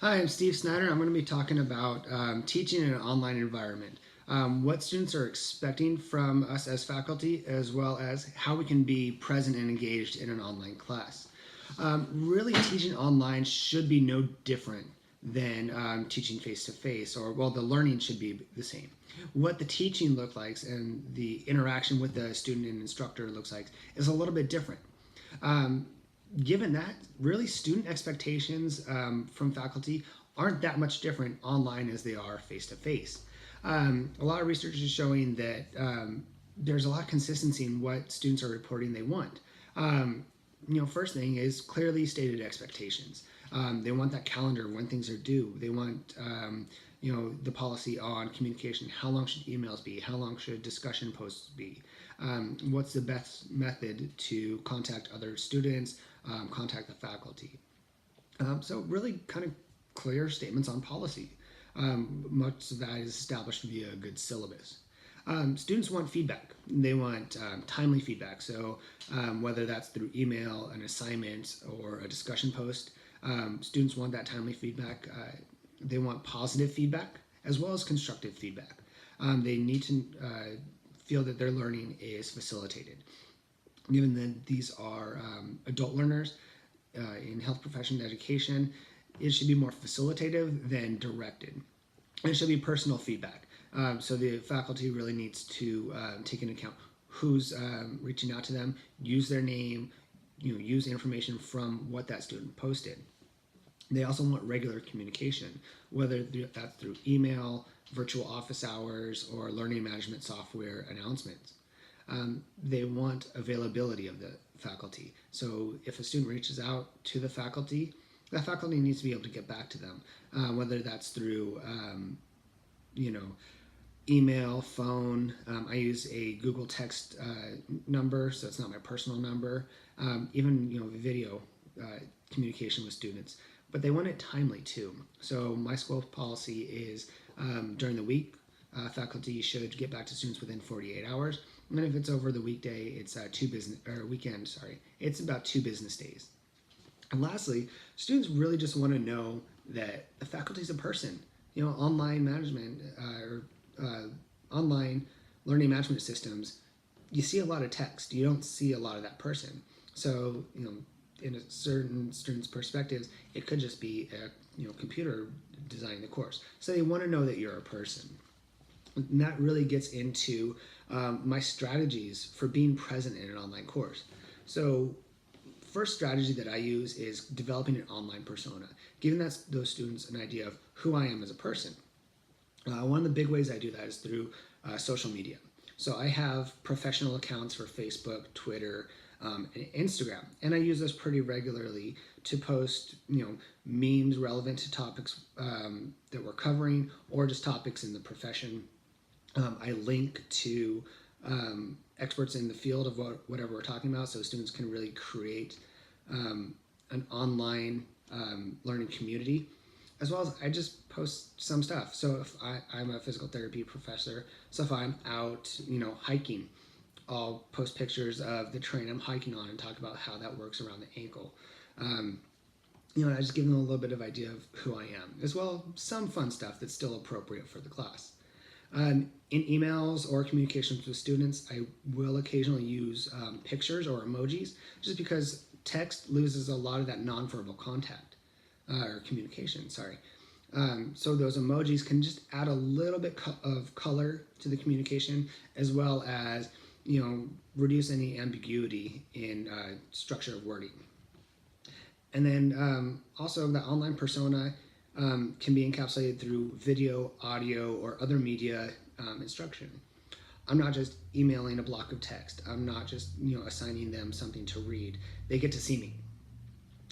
Hi, I'm Steve Snyder. I'm going to be talking about teaching in an online environment, what students are expecting from us as faculty, as well as how we can be present and engaged in an online class. Really, teaching online should be no different than teaching face to face, or well, the learning should be the same. What the teaching looks like and the interaction with the student and instructor looks like is a little bit different. Um, Given that, really student expectations from faculty aren't that much different online as they are face to face. A lot of research is showing that there's a lot of consistency in what students are reporting they want. First thing is clearly stated expectations. They want that calendar when things are due. They want the policy on communication. How long should emails be? How long should discussion posts be? What's the best method to contact other students, contact the faculty? So really kind of clear statements on policy. Much of that is established via a good syllabus. Students want feedback. They want timely feedback. So whether that's through email, an assignment, or a discussion post, students want that timely feedback. They want positive feedback as well as constructive feedback. They need to feel that their learning is facilitated. Given that these are adult learners in health profession education, it should be more facilitative than directed. And it should be personal feedback. So the faculty really needs to take into account who's reaching out to them, use their name, use information from what that student posted. They also want regular communication, whether that's through email, virtual office hours, or learning management software announcements. They want availability of the faculty. So if a student reaches out to the faculty, that faculty needs to be able to get back to them, whether that's through, email, phone. I use a Google Text number, so it's not my personal number. Even video communication with students, but they want it timely too. So my school policy is during the week, faculty should get back to students within 48 hours. And then if it's over the weekday, it's weekend. Sorry, it's about 2 business days. And lastly, students really just want to know that the faculty is a person. Online management or online learning management systems, you see a lot of text. You don't see a lot of that person. So, in a certain student's perspectives, it could just be a computer designing the course. So they want to know that you're a person. And that really gets into my strategies for being present in an online course. So first strategy that I use is developing an online persona, giving those students an idea of who I am as a person. One of the big ways I do that is through social media. So I have professional accounts for Facebook, Twitter, and Instagram, and I use those pretty regularly to post, memes relevant to topics that we're covering, or just topics in the profession. I link to experts in the field of whatever we're talking about, so students can really create an online learning community, as well as I just post some stuff. So if I'm a physical therapy professor, so if I'm out, hiking, I'll post pictures of the terrain I'm hiking on and talk about how that works around the ankle. I just give them a little bit of idea of who I am, as well as some fun stuff that's still appropriate for the class. In emails or communications with students, I will occasionally use pictures or emojis, just because text loses a lot of that nonverbal contact or communication. Sorry. So those emojis can just add a little bit of color to the communication, as well as reduce any ambiguity in structure of wording. And then also the online persona can be encapsulated through video, audio, or other media instruction. I'm not just emailing a block of text. I'm not just assigning them something to read. They get to see me.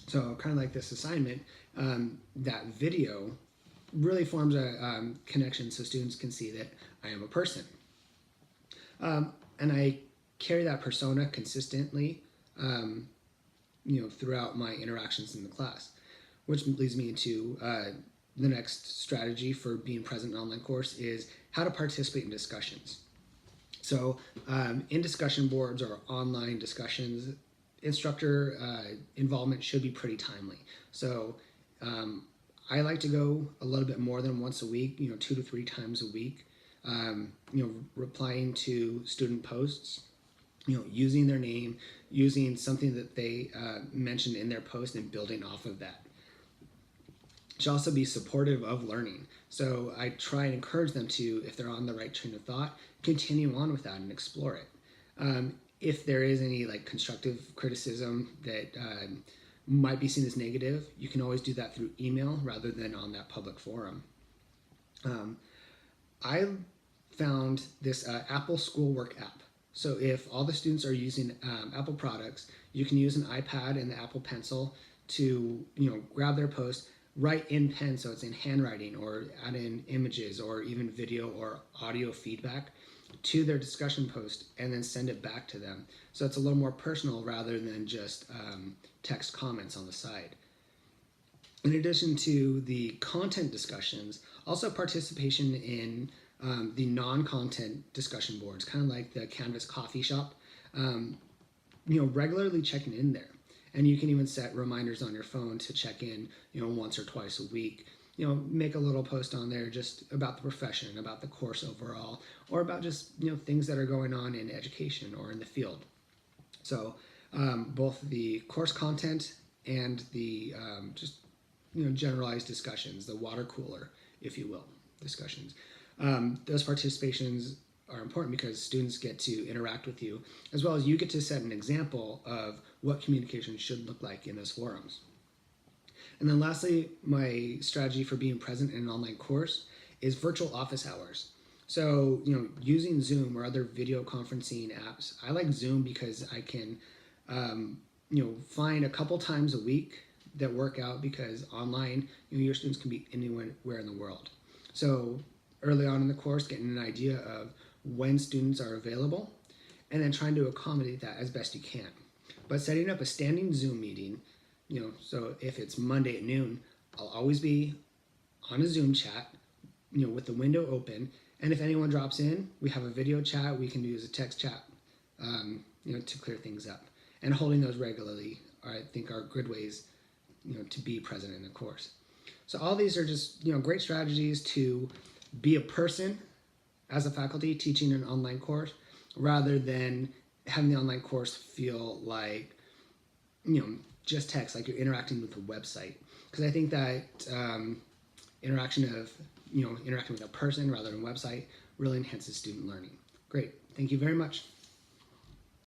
So kind of like this assignment, that video really forms a connection so students can see that I am a person. And I carry that persona consistently throughout my interactions in the class, which leads me into the next strategy for being present in an online course is how to participate in discussions. So in discussion boards or online discussions, instructor involvement should be pretty timely. So I like to go a little bit more than once a week, 2 to 3 times a week, replying to student posts, using their name, using something that they mentioned in their post and building off of that. Should also be supportive of learning. So I try and encourage them to, if they're on the right train of thought, continue on with that and explore it. If there is any like constructive criticism that might be seen as negative, you can always do that through email rather than on that public forum. I found this Apple Schoolwork app. So if all the students are using Apple products, you can use an iPad and the Apple Pencil to grab their post, write in pen so it's in handwriting, or add in images or even video or audio feedback to their discussion post and then send it back to them. So it's a little more personal rather than just text comments on the side. In addition to the content discussions, also participation in the non-content discussion boards, kind of like the Canvas coffee shop, regularly checking in there. And you can even set reminders on your phone to check in, once or twice a week. Make a little post on there just about the profession, about the course overall, or about just, things that are going on in education or in the field. So both the course content and the just, generalized discussions, the water cooler, if you will, discussions. Those participations are important because students get to interact with you, as well as you get to set an example of what communication should look like in those forums. And then lastly, my strategy for being present in an online course is virtual office hours. So, using Zoom or other video conferencing apps. I like Zoom because I can, find a couple times a week that work out, because online, your students can be anywhere in the world. So early on in the course, getting an idea of when students are available, and then trying to accommodate that as best you can. But setting up a standing Zoom meeting, so if it's Monday at noon, I'll always be on a Zoom chat, with the window open. And if anyone drops in, we have a video chat. We can use a text chat, to clear things up. And holding those regularly, I think, are good ways, to be present in the course. So all these are just, great strategies to be a person as a faculty teaching an online course, rather than having the online course feel like, just text, like you're interacting with a website. Because I think that interacting with a person rather than a website really enhances student learning. Great. Thank you very much.